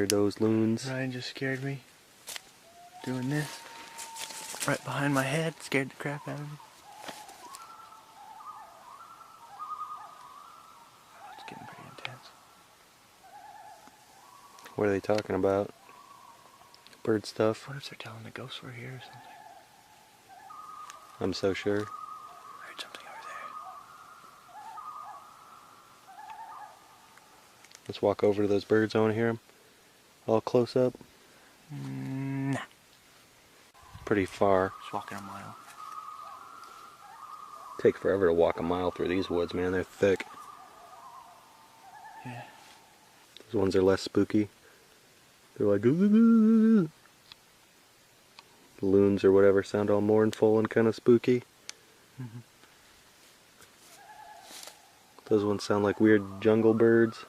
scared those loons. Ryan just scared me. Doing this. Right behind my head. Scared the crap out of me. Oh, it's getting pretty intense. What are they talking about? Bird stuff? What if they're telling the ghosts we're here or something? I'm so sure. I heard something over there. Let's walk over to those birds. I want to hear them. All close up. Nah. Pretty far. Just walking a mile. Take forever to walk a mile through these woods, man. They're thick. Yeah. Those ones are less spooky. They're like, ooh. Loons or whatever sound all mournful and kind of spooky. Mm-hmm. Those ones sound like weird jungle birds.